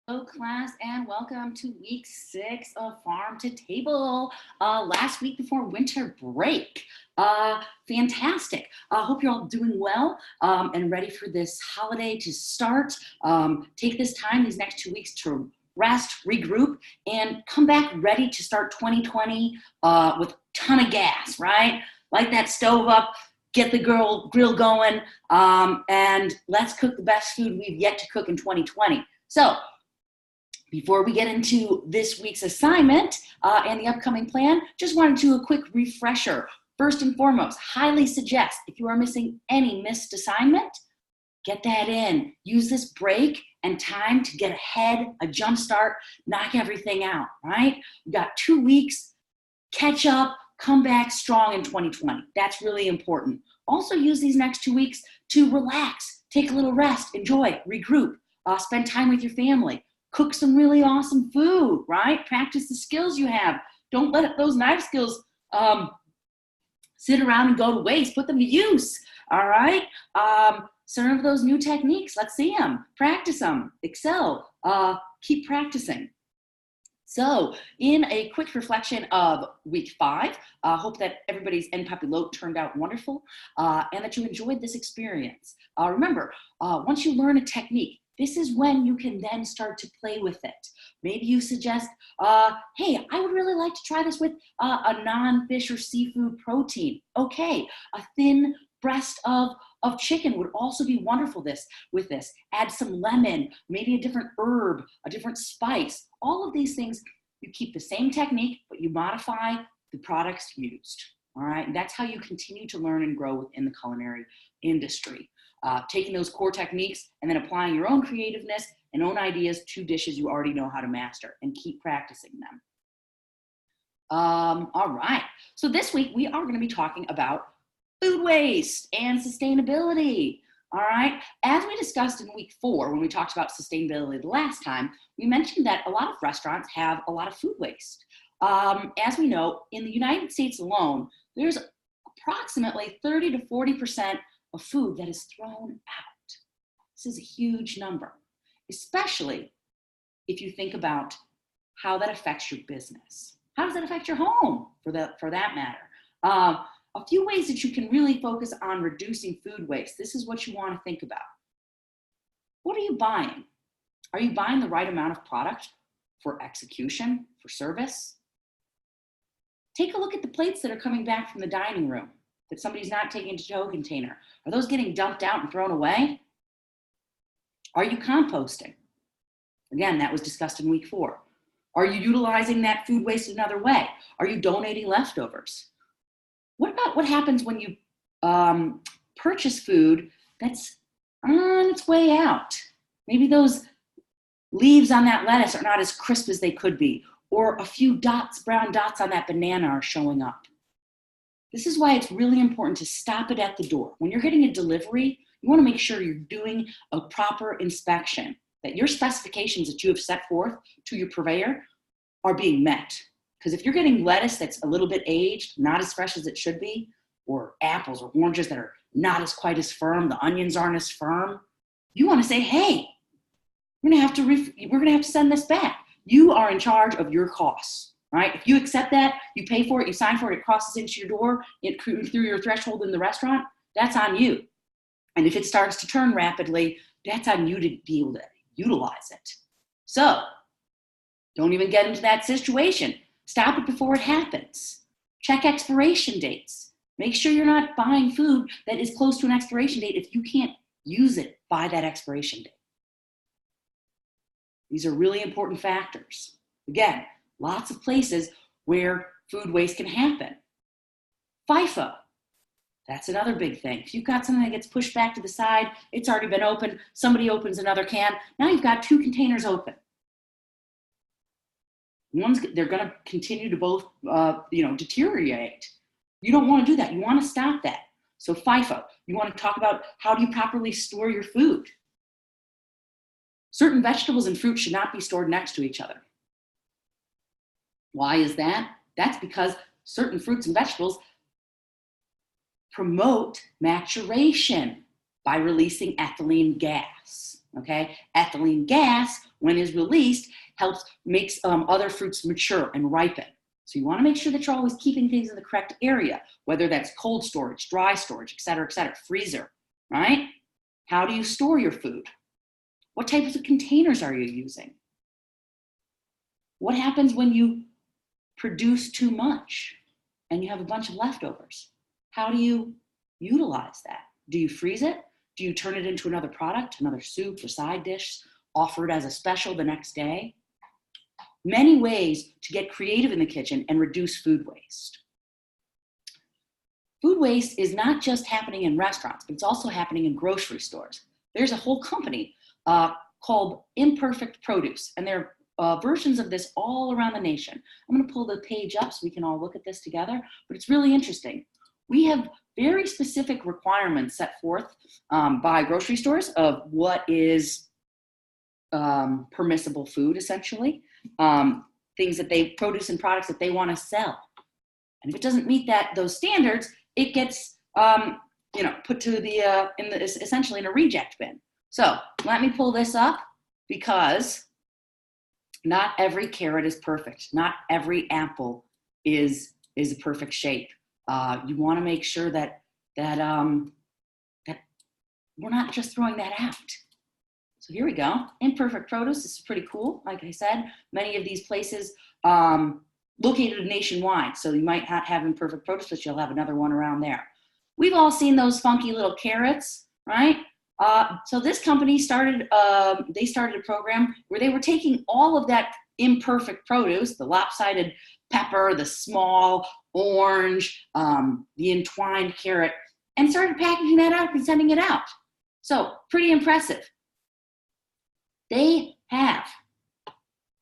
Hello, class, and welcome to week 6 of Farm to Table. Last week before winter break. Fantastic. Hope you're all doing well and ready for this holiday to start. Take this time, these next 2 weeks, to rest, regroup, and come back ready to start 2020 with a ton of gas, right? Light that stove up, get the grill going, and let's cook the best food we've yet to cook in 2020. So, before we get into this week's assignment and the upcoming plan, just wanted to do a quick refresher. First and foremost, highly suggest if you are missing any missed assignment, get that in. Use this break and time to get ahead, a jump start, knock everything out, right? We've got 2 weeks, catch up, come back strong in 2020. That's really important. Also use these next 2 weeks to relax, take a little rest, enjoy, regroup, spend time with your family. Cook some really awesome food, right? Practice the skills you have. Don't let those knife skills sit around and go to waste. Put them to use, all right? Some of those new techniques, let's see them. Practice them, excel, keep practicing. So in a quick reflection of week 5, hope that everybody's NPAPI load turned out wonderful and that you enjoyed this experience. Remember, once you learn a technique, this is when you can then start to play with it. Maybe you suggest, hey, I would really like to try this with a non-fish or seafood protein. Okay, a thin breast of chicken would also be wonderful with this. Add some lemon, maybe a different herb, a different spice. All of these things, you keep the same technique, but you modify the products used. All right, and that's how you continue to learn and grow within the culinary industry. Taking those core techniques and then applying your own creativeness and own ideas to dishes you already know how to master, and keep practicing them. All right, so this week we are going to be talking about food waste and sustainability. All right, as we discussed in week 4 when we talked about sustainability the last time, we mentioned that a lot of restaurants have a lot of food waste. As we know, in the United States alone, there's approximately 30 to 40% of food that is thrown out. This is a huge number, especially if you think about how that affects your business. How does that affect your home, for that matter? A few ways that you can really focus on reducing food waste. This is what you want to think about. What are you buying? Are you buying the right amount of product for execution, for service? Take a look at the plates that are coming back from the dining room that somebody's not taking to tow container. Are those getting dumped out and thrown away? Are you composting? Again, that was discussed in week 4. Are you utilizing that food waste another way? Are you donating leftovers? What about what happens when you purchase food that's on its way out? Maybe those leaves on that lettuce are not as crisp as they could be, or a few dots, brown dots on that banana are showing up. This is why it's really important to stop it at the door. When you're getting a delivery, you want to make sure you're doing a proper inspection, that your specifications that you have set forth to your purveyor are being met. Because if you're getting lettuce that's a little bit aged, not as fresh as it should be, or apples or oranges that are not as quite as firm, the onions aren't as firm, you want to say, hey, we're going to have to send this back. You are in charge of your costs. Right? If you accept that, you pay for it, you sign for it, it crosses into your door, through your threshold in the restaurant, that's on you. And if it starts to turn rapidly, that's on you to be able to utilize it. So don't even get into that situation. Stop it before it happens. Check expiration dates. Make sure you're not buying food that is close to an expiration date if you can't use it by that expiration date. These are really important factors. Again, lots of places where food waste can happen. FIFO, that's another big thing. If you've got something that gets pushed back to the side, it's already been opened, somebody opens another can, now you've got 2 containers open. They're going to continue to both deteriorate. You don't want to do that. You want to stop that. So FIFO, you want to talk about how do you properly store your food. Certain vegetables and fruit should not be stored next to each other. Why is that? That's because certain fruits and vegetables promote maturation by releasing ethylene gas. okay? Ethylene gas, when is released, makes other fruits mature and ripen. So you want to make sure that you're always keeping things in the correct area, whether that's cold storage, dry storage, et cetera, freezer, right? How do you store your food? What types of containers are you using? What happens when you produce too much and you have a bunch of leftovers? How do you utilize that? Do you freeze it? Do you turn it into another product, another soup or side dish, offer it as a special the next day? Many ways to get creative in the kitchen and reduce food waste. Food waste is not just happening in restaurants, but it's also happening in grocery stores. There's a whole company called Imperfect Produce, and there are versions of this all around the nation. I'm going to pull the page up so we can all look at this together, but it's really interesting. We have very specific requirements set forth by grocery stores of what is permissible food, essentially, things that they produce and products that they want to sell. And if it doesn't meet those standards, it gets put to essentially in a reject bin. So let me pull this up, because not every carrot is perfect. Not every apple is a perfect shape. You want to make sure that we're not just throwing that out. So here we go. Imperfect produce. This is pretty cool. Like I said, many of these places located nationwide. So you might not have imperfect produce, but you'll have another one around there. We've all seen those funky little carrots, right? So this company started a program where they were taking all of that imperfect produce, the lopsided pepper, the small orange, the entwined carrot, and started packaging that up and sending it out. So pretty impressive. They have,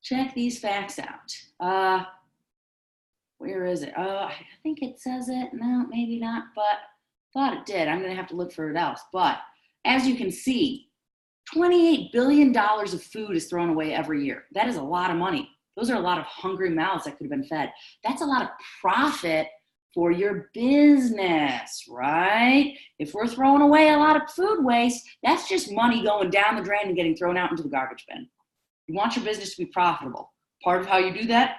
check these facts out. Where is it? I think it says it. No, maybe not, but thought it did. I'm going to have to look for it else. But as you can see, $28 billion of food is thrown away every year. That is a lot of money. Those are a lot of hungry mouths that could have been fed. That's a lot of profit for your business, right? If we're throwing away a lot of food waste, that's just money going down the drain and getting thrown out into the garbage bin. You want your business to be profitable. Part of how you do that,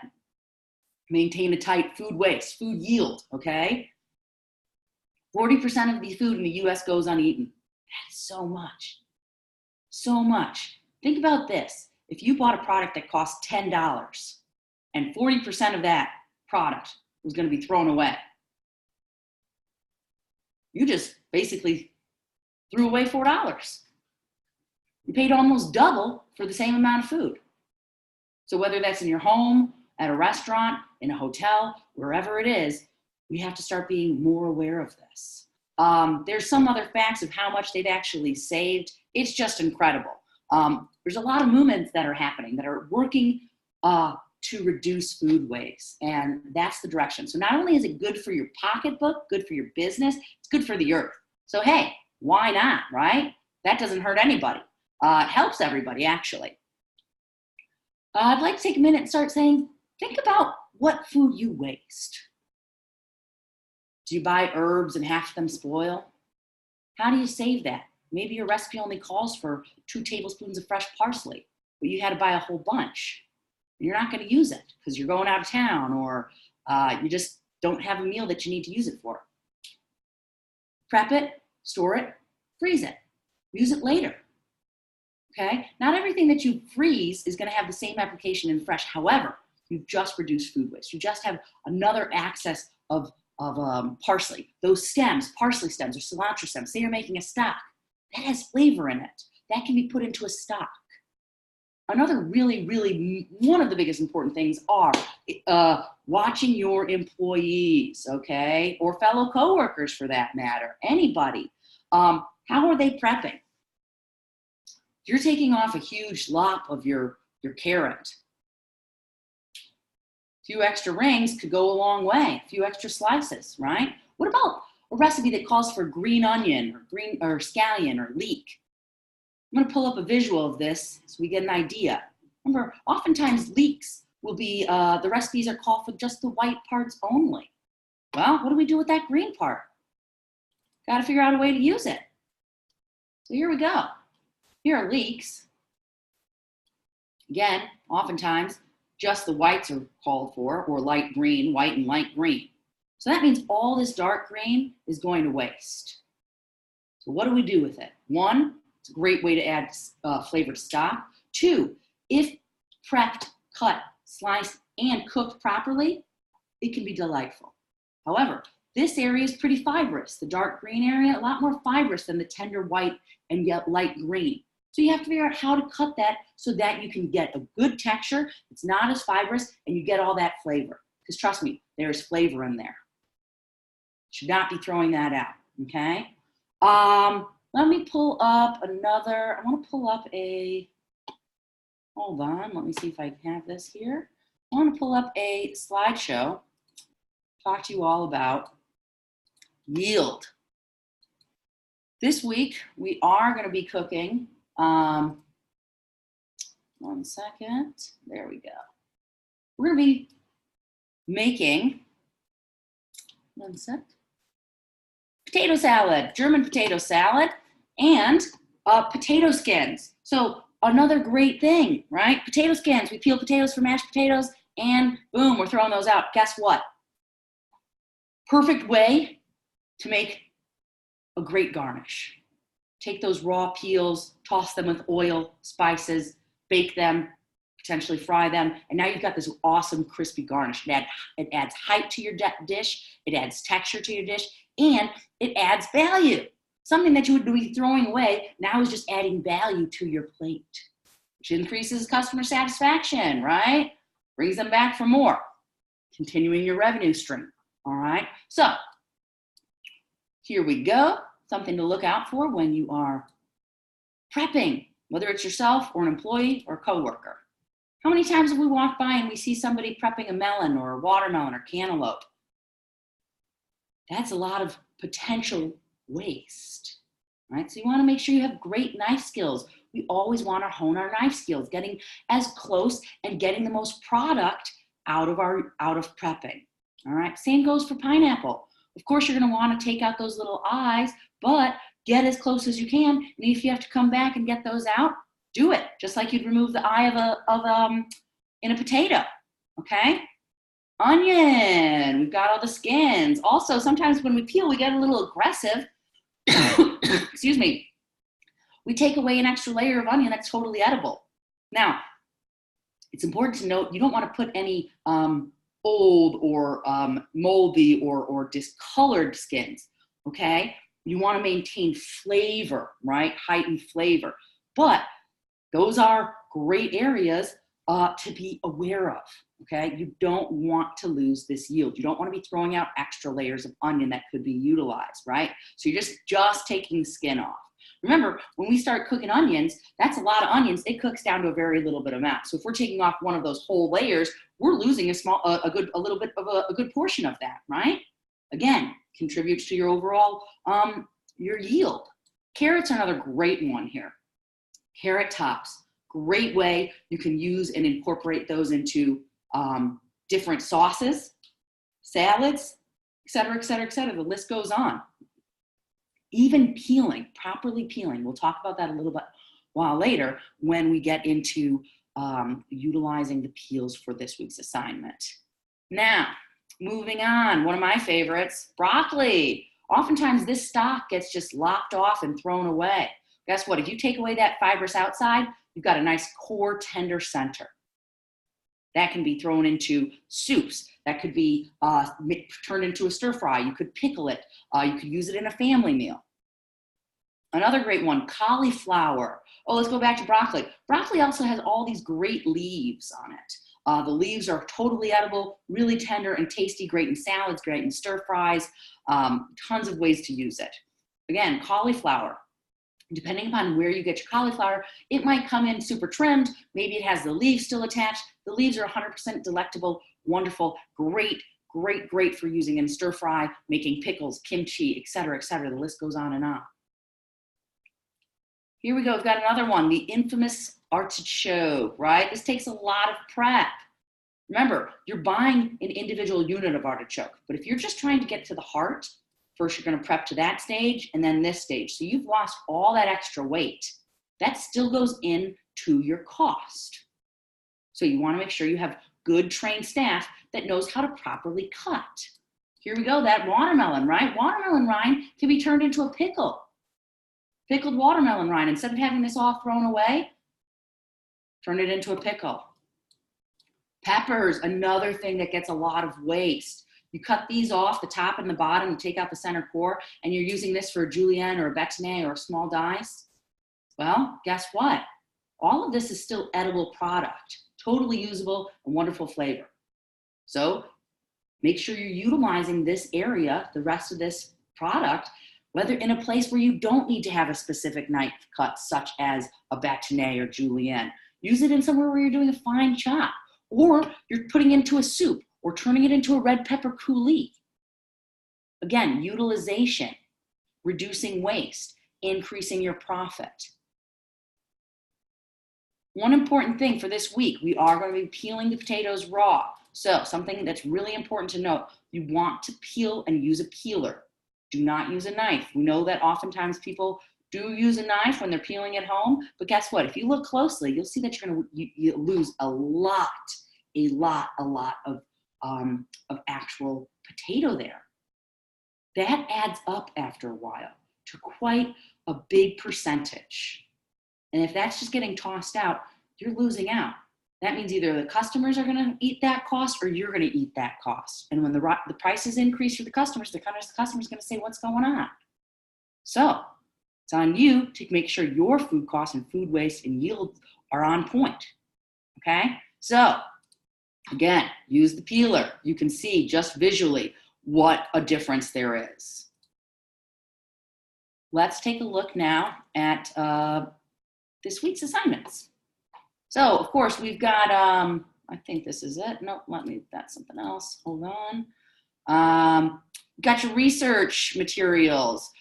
maintain a tight food waste, food yield, okay? 40% of the food in the US goes uneaten. That is so much. So much. Think about this. If you bought a product that cost $10 and 40% of that product was going to be thrown away, you just basically threw away $4. You paid almost double for the same amount of food. So whether that's in your home, at a restaurant, in a hotel, wherever it is, we have to start being more aware of this. There's some other facts of how much they've actually saved. It's just incredible. There's a lot of movements that are happening that are working to reduce food waste, and that's the direction. So not only is it good for your pocketbook, good for your business, it's good for the earth. So hey, why not, right? That doesn't hurt anybody. It helps everybody, actually. I'd like to take a minute and start saying, think about what food you waste. Do you buy herbs and half of them spoil? How do you save that? Maybe your recipe only calls for 2 tablespoons of fresh parsley, but you had to buy a whole bunch. You're not going to use it because you're going out of town, or you just don't have a meal that you need to use it for. Prep it, store it, freeze it, use it later. Okay? Not everything that you freeze is going to have the same application in fresh. However, you've just reduced food waste. You just have another access of parsley. Those stems, parsley stems or cilantro stems, say you're making a stock, that has flavor in it. That can be put into a stock. Another really, one of the biggest important things are watching your employees, okay? Or fellow coworkers for that matter, anybody. How are they prepping? If you're taking off a huge lop of your carrot, a few extra rings could go a long way, a few extra slices, right? What about a recipe that calls for green onion or scallion or leek? I'm going to pull up a visual of this so we get an idea. Remember, oftentimes leeks will be, the recipes are called for just the white parts only. Well, what do we do with that green part? Got to figure out a way to use it. So here we go. Here are leeks. Again, oftentimes, just the whites are called for, or light green, white and light green. So that means all this dark green is going to waste. So what do we do with it? One, it's a great way to add flavor to stock. Two, if prepped, cut, sliced, and cooked properly, it can be delightful. However, this area is pretty fibrous. The dark green area, a lot more fibrous than the tender white and yet light green. So you have to figure out how to cut that so that you can get a good texture. It's not as fibrous and you get all that flavor. Because trust me, there's flavor in there. Should not be throwing that out, okay? Let me pull up another, I want to pull up hold on, let me see if I have this here. I want to pull up a slideshow, talk to you all about yield. This week, we are going to be cooking, one second, there we go. We're going to be making, one sec, potato salad, German potato salad, and potato skins. So another great thing, right? Potato skins, we peel potatoes for mashed potatoes, and boom, we're throwing those out. Guess what? Perfect way to make a great garnish. Take those raw peels, toss them with oil, spices, bake them, potentially fry them, and now you've got this awesome crispy garnish. It adds height to your dish, it adds texture to your dish, and it adds value. Something that you would be throwing away now is just adding value to your plate, which increases customer satisfaction, right? Brings them back for more, continuing your revenue stream, all right? So here we go, something to look out for when you are prepping, whether it's yourself or an employee or coworker. How many times have we walked by and we see somebody prepping a melon or a watermelon or cantaloupe? That's a lot of potential waste, right? So you want to make sure you have great knife skills. We always want to hone our knife skills, getting as close and getting the most product out of prepping. All right, same goes for pineapple. Of course, you're going to want to take out those little eyes, but get as close as you can. And if you have to come back and get those out, do it, just like you'd remove the eye in a potato, okay? Onion, we've got all the skins. Also, sometimes when we peel, we get a little aggressive. Excuse me. We take away an extra layer of onion that's totally edible. Now, it's important to note you don't want to put any old or moldy or discolored skins, okay? You want to maintain flavor, right? Heightened flavor. But those are great areas to be aware of, okay? You don't want to lose this yield. You don't want to be throwing out extra layers of onion that could be utilized, right? So you're just taking the skin off. Remember, when we start cooking onions, that's a lot of onions. It cooks down to a very little bit amount. So if we're taking off one of those whole layers, we're losing a little bit of a good portion of that, right? Again, contributes to your overall, your yield. Carrots are another great one here. Carrot tops, great way you can use and incorporate those into different sauces, salads, et cetera, et cetera, et cetera. The list goes on. Even peeling, properly peeling. We'll talk about that a little bit while later when we get into utilizing the peels for this week's assignment. Now, moving on, one of my favorites, broccoli. Oftentimes this stalk gets just lopped off and thrown away. Guess what? If you take away that fibrous outside, you've got a nice core, tender center. That can be thrown into soups. That could be turned into a stir fry. You could pickle it. You could use it in a family meal. Another great one, cauliflower. Oh, let's go back to broccoli. Broccoli also has all these great leaves on it. The leaves are totally edible, really tender and tasty, great in salads, great in stir fries, tons of ways to use it. Again, cauliflower. Depending upon where you get your cauliflower, it might come in super trimmed. Maybe it has the leaves still attached. The leaves are 100% delectable, wonderful, great, great, great for using in stir fry, making pickles, kimchi, et cetera, et cetera. The list goes on and on. Here we go. We've got another one, the infamous artichoke, right? This takes a lot of prep. Remember, you're buying an individual unit of artichoke, but if you're just trying to get to the heart, first you're going to prep to that stage and then this stage. So you've lost all that extra weight. that still goes into your cost. So you want to make sure you have good trained staff that knows how to properly cut. Here we go, that watermelon, right? Watermelon rind can be turned into a pickle. Pickled watermelon rind, instead of having this all thrown away, turn it into a pickle. Peppers, another thing that gets a lot of waste. You cut these off, the top and the bottom, you take out the center core, and you're using this for a julienne or a bétonnée or a small dice. Well, guess what? All of this is still edible product, totally usable and wonderful flavor. So make sure you're utilizing this area, the rest of this product, whether in a place where you don't need to have a specific knife cut, such as a bétonnée or julienne. Use it in somewhere where you're doing a fine chop, or you're putting it into a soup, or turning it into a red pepper coulis. Again, utilization, reducing waste, increasing your profit. One important thing for this week, we are going to be peeling the potatoes raw. So something that's really important to note, you want to peel and use a peeler. Do not use a knife. We know that oftentimes people do use a knife when they're peeling at home, but guess what? If you look closely, you'll see that you lose a lot of actual potato there. That adds up after a while to quite a big percentage. And if that's just getting tossed out, you're losing out. That means either the customers are going to eat that cost or you're going to eat that cost. And when the prices increase for the customers, the customer's going to say, what's going on? So it's on you to make sure your food costs and food waste and yield are on point. Okay? So again, use the peeler. You can see just visually what a difference there is. Let's take a look now at this week's assignments. So, of course, we've got, I think this is it. Nope, that's something else. Hold on. Got your research materials.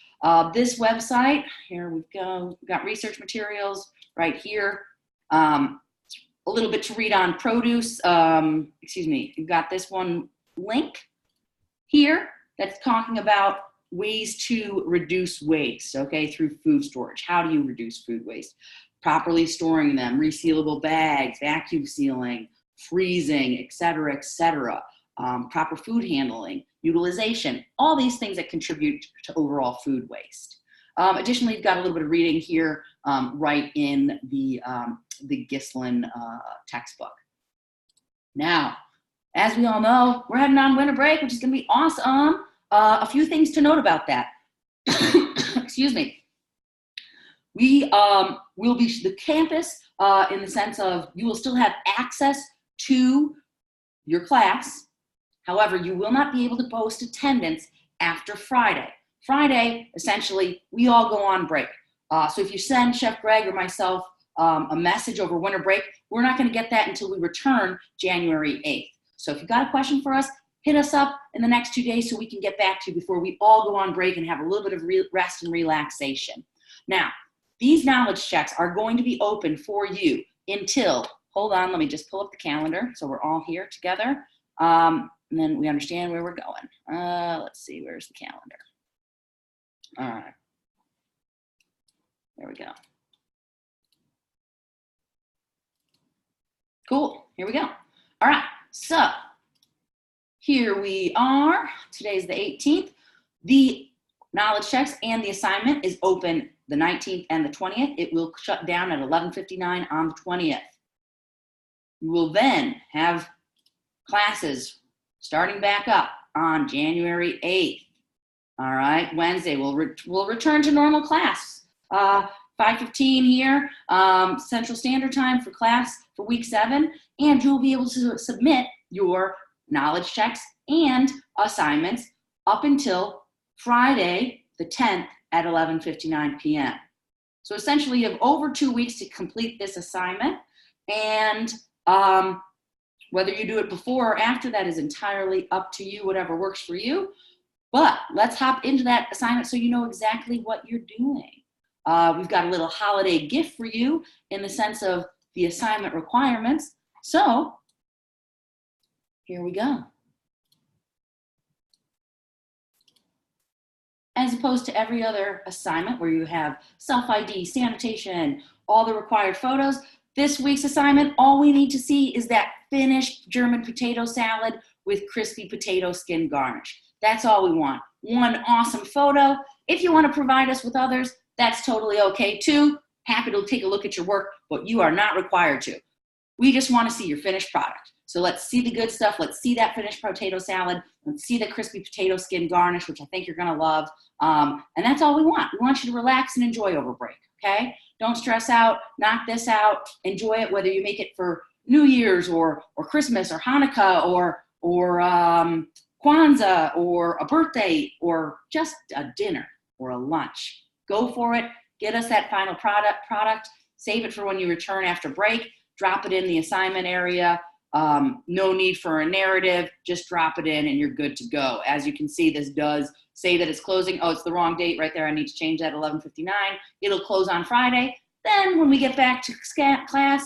This website, here we go. We've got research materials right here. A little bit to read on produce. You've got this one link here that's talking about ways to reduce waste, okay, through food storage. How do you reduce food waste? Properly storing them, resealable bags, vacuum sealing, freezing, et cetera, proper food handling, utilization, all these things that contribute to overall food waste. Additionally, you've got a little bit of reading here right in the Gislin textbook. Now, as we all know, we're heading on winter break, which is going to be awesome. A few things to note about that. Excuse me. We will be the campus in the sense of you will still have access to your class. However, you will not be able to post attendance after Friday. Friday, essentially, we all go on break. So if you send Chef Greg or myself a message over winter break, we're not going to get that until we return January 8th. So if you've got a question for us, hit us up in the next 2 days so we can get back to you before we all go on break and have a little bit of rest and relaxation. Now, these knowledge checks are going to be open for you until, hold on, let me just pull up the calendar so we're all here together. And then we understand where we're going. Let's see, where's the calendar? All right. There we go. Cool, here we go. All right, so here we are. Today's the 18th. The knowledge checks and the assignment is open the 19th and the 20th. It will shut down at 11:59 on the 20th. We will then have classes starting back up on January 8th. All right, Wednesday, we'll return to normal class. 5:15 here, Central Standard Time for class for week 7, and you'll be able to submit your knowledge checks and assignments up until Friday, the 10th at 11:59 p.m. So essentially you have over 2 weeks to complete this assignment, and whether you do it before or after that is entirely up to you, whatever works for you. But let's hop into that assignment so you know exactly what you're doing. We've got a little holiday gift for you in the sense of the assignment requirements. So here we go. as opposed to every other assignment where you have self-ID, sanitation, all the required photos. This week's assignment, all we need to see is that finished German potato salad with crispy potato skin garnish. That's all we want. One awesome photo. If you want to provide us with others, that's totally okay too. Happy to take a look at your work, but you are not required to. We just want to see your finished product. So let's see the good stuff. Let's see that finished potato salad. Let's see the crispy potato skin garnish, which I think you're going to love. And that's all we want. We want you to relax and enjoy over break, okay? Don't stress out. Knock this out. Enjoy it, whether you make it for New Year's or Christmas or Hanukkah or Kwanzaa or a birthday or just a dinner or a lunch. Go for it. Get us that final product. Save it for when you return after break. Drop it in the assignment area. No need for a narrative. Just drop it in and you're good to go. As you can see, this does say that it's closing. Oh, it's the wrong date right there. I need to change that, 11:59. It'll close on Friday. Then when we get back to class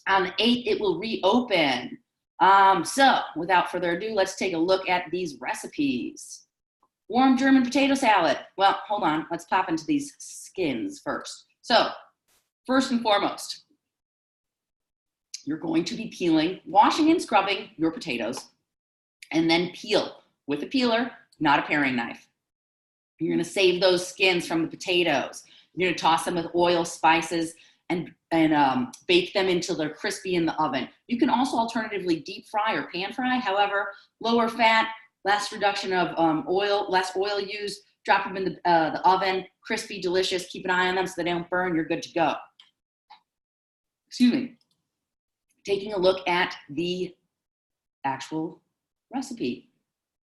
on the 8th, it will reopen. So without further ado, let's take a look at these recipes. Warm German potato salad. Well, hold on. Let's pop into these skins first. So first and foremost, you're going to be peeling, washing and scrubbing your potatoes, and then peel with a peeler, not a paring knife. You're going to save those skins from the potatoes. You're going to toss them with oil, spices, and bake them until they're crispy in the oven. You can also alternatively deep fry or pan fry. However, lower fat, less reduction of oil, less oil used. Drop them in the oven, crispy, delicious. Keep an eye on them so they don't burn. You're good to go. Excuse me. Taking a look at the actual recipe.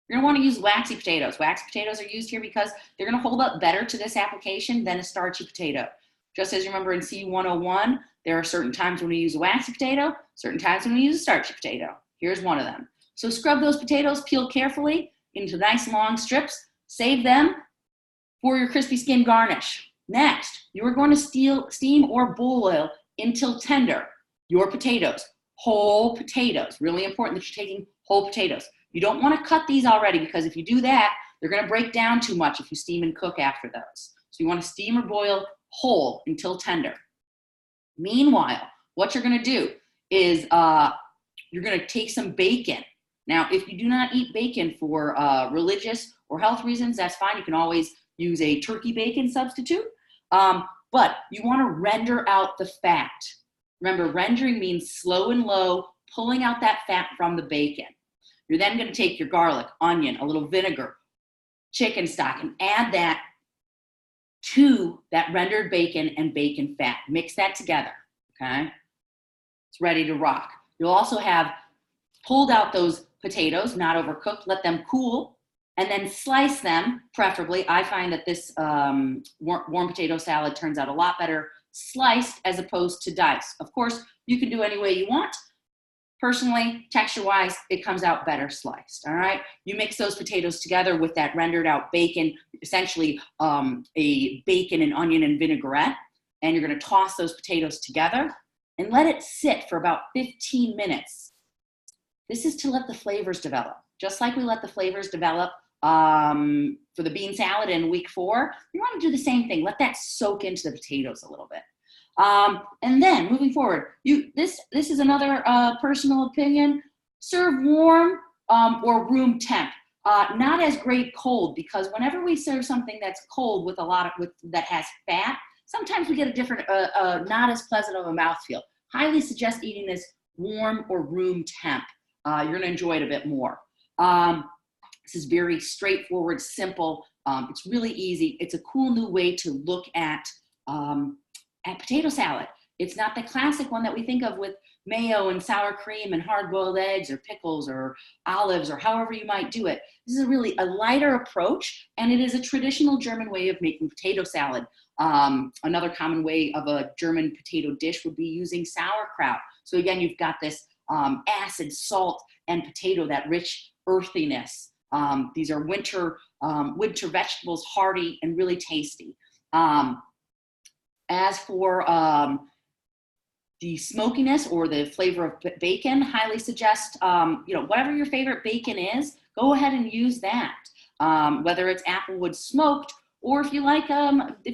You're going to want to use waxy potatoes. Waxy potatoes are used here because they're going to hold up better to this application than a starchy potato. Just as you remember in CU122, there are certain times when we use a waxy potato, certain times when we use a starchy potato. Here's one of them. So scrub those potatoes, peel carefully into nice long strips. Save them for your crispy skin garnish. Next, you are going to steam or boil until tender your potatoes. Whole potatoes. Really important that you're taking whole potatoes. You don't want to cut these already because if you do that, they're going to break down too much if you steam and cook after those. So you want to steam or boil whole until tender. Meanwhile, what you're going to do is you're going to take some bacon. Now, if you do not eat bacon for religious or health reasons, that's fine. You can always use a turkey bacon substitute. But you want to render out the fat. Remember, rendering means slow and low, pulling out that fat from the bacon. You're then going to take your garlic, onion, a little vinegar, chicken stock, and add that to that rendered bacon and bacon fat. Mix that together, okay? It's ready to rock. You'll also have pulled out those potatoes, not overcooked, let them cool, and then slice them, preferably. I find that this warm potato salad turns out a lot better sliced as opposed to diced. Of course, you can do any way you want. Personally, texture-wise, it comes out better sliced, all right? You mix those potatoes together with that rendered out bacon, essentially a bacon and onion and vinaigrette, and you're gonna toss those potatoes together and let it sit for about 15 minutes. This is to let the flavors develop. Just like we let the flavors develop for the bean salad in week 4, you wanna do the same thing. Let that soak into the potatoes a little bit. And then moving forward, this is another personal opinion. Serve warm or room temp. Not as great cold, because whenever we serve something that's cold with that has fat, sometimes we get a different, not as pleasant of a mouthfeel. Highly suggest eating this warm or room temp. You're gonna enjoy it a bit more. This is very straightforward, simple. It's really easy. It's a cool new way to look at potato salad. It's not the classic one that we think of with mayo and sour cream and hard-boiled eggs or pickles or olives or however you might do it. This is really a lighter approach, and it is a traditional German way of making potato salad. Another common way of a German potato dish would be using sauerkraut. So again, you've got this acid, salt, and potato, that rich earthiness. These are winter vegetables, hearty and really tasty. As for the smokiness or the flavor of bacon, highly suggest, whatever your favorite bacon is, go ahead and use that. whether it's applewood smoked or if you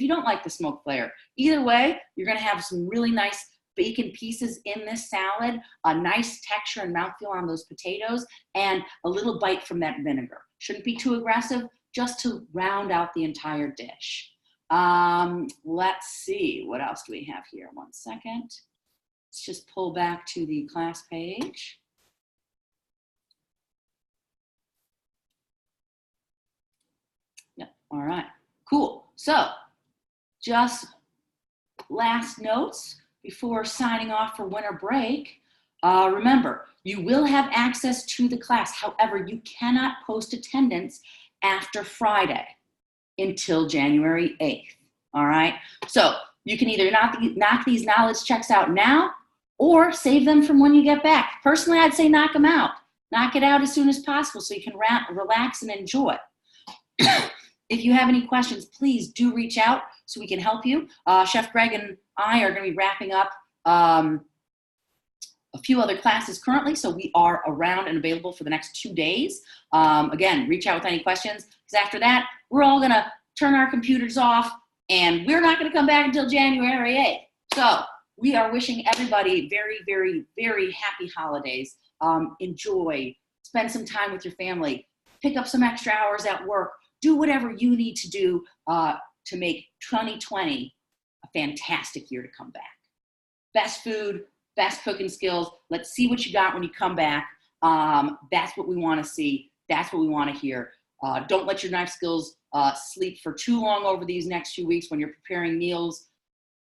don't like the smoke flavor. Either way, you're gonna have some really nice bacon pieces in this salad, a nice texture and mouthfeel on those potatoes, and a little bite from that vinegar. Shouldn't be too aggressive, just to round out the entire dish. Let's see, what else do we have here? 1 second. Let's just pull back to the class page. Yep, all right, cool. So just last notes before signing off for winter break. Remember, you will have access to the class. However, you cannot post attendance after Friday until January 8th, all right? So you can either knock these knowledge checks out now or save them from when you get back. Personally, I'd say knock them out. Knock it out as soon as possible so you can relax and enjoy. If you have any questions, please do reach out so we can help you. Chef Greg and I are going to be wrapping up a few other classes currently, so we are around and available for the next 2 days. Again, reach out with any questions, because after that, we're all going to turn our computers off, and we're not going to come back until January 8th. So we are wishing everybody very, very, very happy holidays. Enjoy, spend some time with your family, pick up some extra hours at work, do whatever you need to do to make 2020 a fantastic year to come back. Best food, best cooking skills. Let's see what you got when you come back. That's what we want to see. That's what we want to hear. Don't let your knife skills sleep for too long over these next few weeks when you're preparing meals.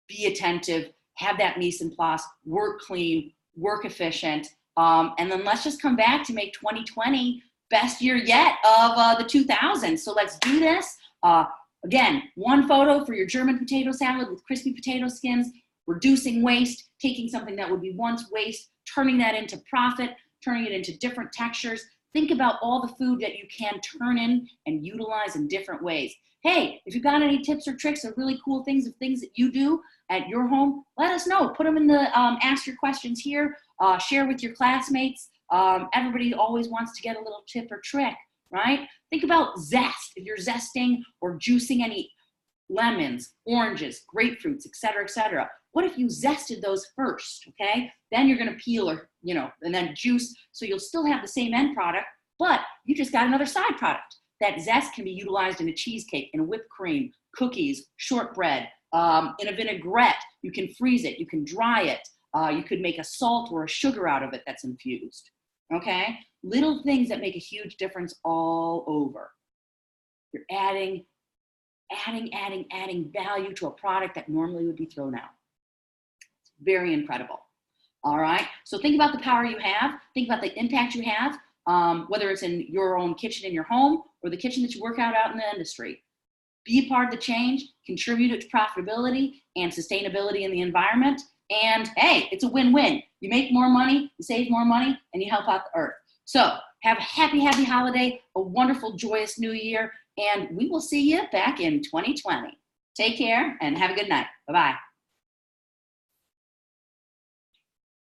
Be attentive, have that mise en place, work clean, work efficient, and then let's just come back to make 2020 best year yet of the 2000s. So let's do this. Again, one photo for your German potato salad with crispy potato skins, reducing waste, taking something that would be once waste, turning that into profit, turning it into different textures. Think about all the food that you can turn in and utilize in different ways. Hey, if you've got any tips or tricks or really cool things that you do at your home, let us know. Put them in the ask your questions here. Share with your classmates. Everybody always wants to get a little tip or trick, right? Think about zest. If you're zesting or juicing any lemons, oranges, grapefruits, et cetera, what if you zested those first, okay? Then you're gonna peel or, and then juice, so you'll still have the same end product, but you just got another side product. That zest can be utilized in a cheesecake, in a whipped cream, cookies, shortbread, in a vinaigrette. You can freeze it, you can dry it. You could make a salt or a sugar out of it that's infused, okay? Little things that make a huge difference all over. You're adding value to a product that normally would be thrown out. It's very incredible, all right? So think about the power you have. Think about the impact you have, whether it's in your own kitchen in your home or the kitchen that you work out in the industry. Be a part of the change, contribute to profitability and sustainability in the environment, and hey, it's a win-win. You make more money, you save more money, and you help out the earth. So have a happy holiday, a wonderful, joyous new year, and we will see you back in 2020. Take care and have a good night. Bye-bye.